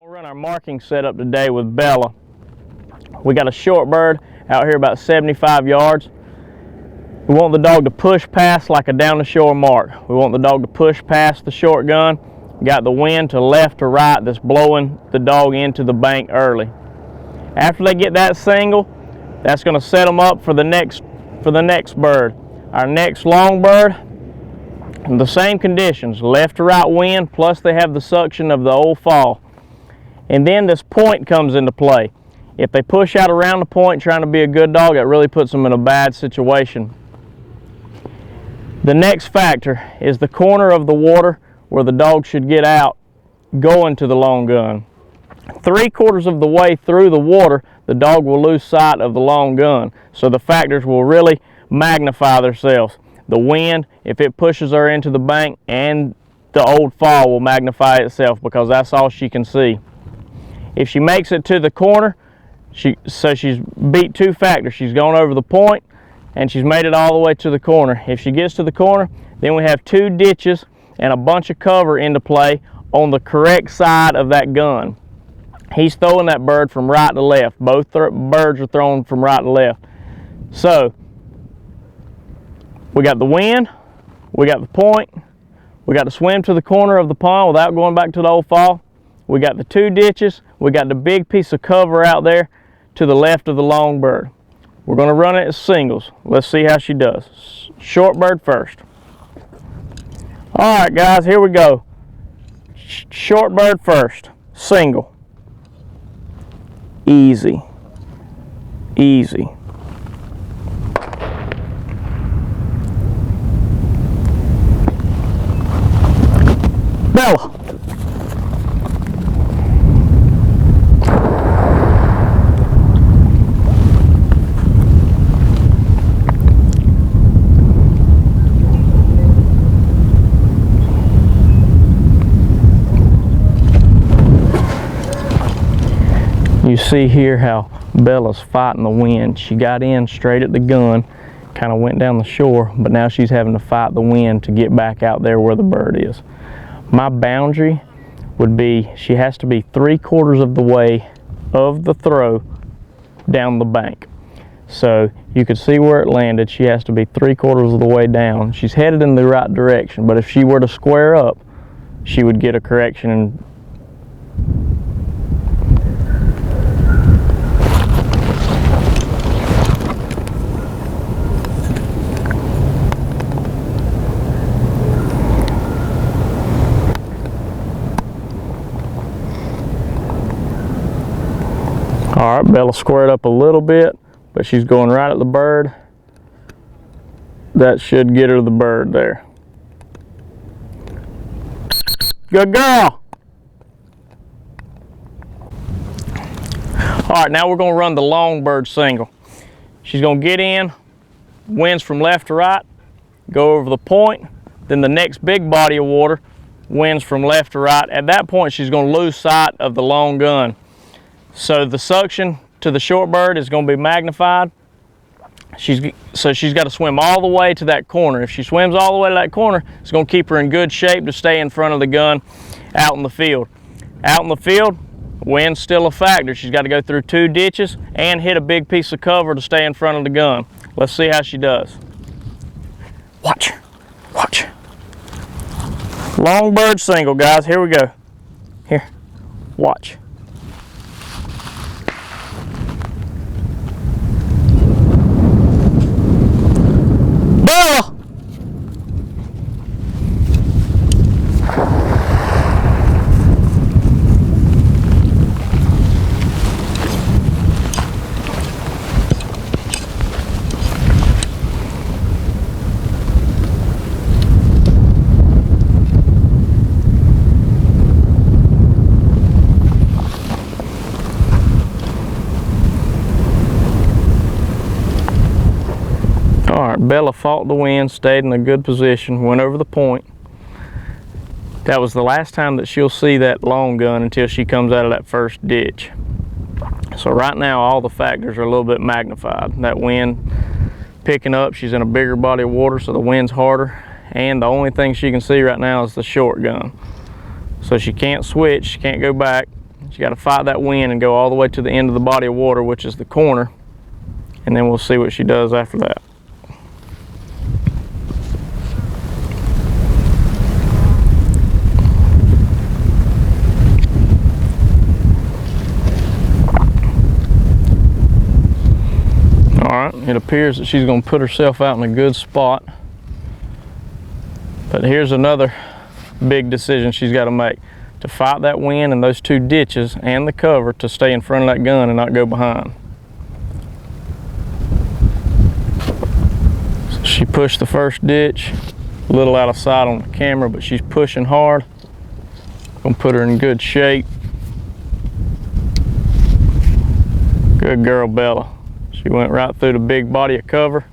We'll run our marking setup today with Bella. We got a short bird out here about 75 yards. We want the dog to push past like a down the shore mark. We want the dog to push past the short gun. Got the wind to left or right that's blowing the dog into the bank early. After they get that single, that's going to set them up for the next bird. Our next long bird, the same conditions, left to right wind, plus they have the suction of the old fall. And then this point comes into play. If they push out around the point trying to be a good dog, it really puts them in a bad situation. The next factor is the corner of the water where the dog should get out going to the long gun. 3/4 of the way through the water, the dog will lose sight of the long gun. So the factors will really magnify themselves. The wind, if it pushes her into the bank, and the old fall will magnify itself because that's all she can see. If she makes it to the corner, she's beat two factors. She's gone over the point and she's made it all the way to the corner. If she gets to the corner, then we have two ditches and a bunch of cover into play on the correct side of that gun. He's throwing that bird from right to left. Both birds are thrown from right to left. So we got the wind, we got the point, we got to swim to the corner of the pond without going back to the old fall. We got the two ditches, we got the big piece of cover out there to the left of the long bird. We're going to run it as singles. Let's see how she does. Short bird first. All right, guys, here we go. Short bird first, single. Easy, easy. Bella. You see here how Bella's fighting the wind. She got in straight at the gun, kind of went down the shore, but now she's having to fight the wind to get back out there where the bird is. My boundary would be she has to be 3/4 of the way of the throw down the bank. So you could see where it landed. She has to be 3/4 of the way down. She's headed in the right direction, but if she were to square up, she would get a correction. And all right, Bella squared up a little bit, but she's going right at the bird. That should get her the bird there. Good girl. All right, now we're going to run the long bird single. She's going to get in, winds from left to right, go over the point, then the next big body of water, winds from left to right. At that point, she's going to lose sight of the long gun. So the suction to the short bird is going to be magnified. So she's got to swim all the way to that corner. If she swims all the way to that corner, it's going to keep her in good shape to stay in front of the gun out in the field. Out in the field, wind's still a factor. She's got to go through two ditches and hit a big piece of cover to stay in front of the gun. Let's see how she does. Watch, watch. Long bird single, guys. Here we go. Here, watch. All right, Bella fought the wind, stayed in a good position, went over the point. That was the last time that she'll see that long gun until she comes out of that first ditch. So right now, all the factors are a little bit magnified. That wind picking up, she's in a bigger body of water, so the wind's harder. And the only thing she can see right now is the short gun. So she can't switch, she can't go back. She got to fight that wind and go all the way to the end of the body of water, which is the corner, and then we'll see what she does after that. Alright, it appears that she's going to put herself out in a good spot. But here's another big decision she's got to make. To fight that wind and those two ditches and the cover to stay in front of that gun and not go behind. So she pushed the first ditch, a little out of sight on the camera, but she's pushing hard. Gonna put her in good shape. Good girl, Bella. She went right through the big body of cover.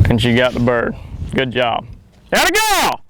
And she got the bird. Good job. There we go!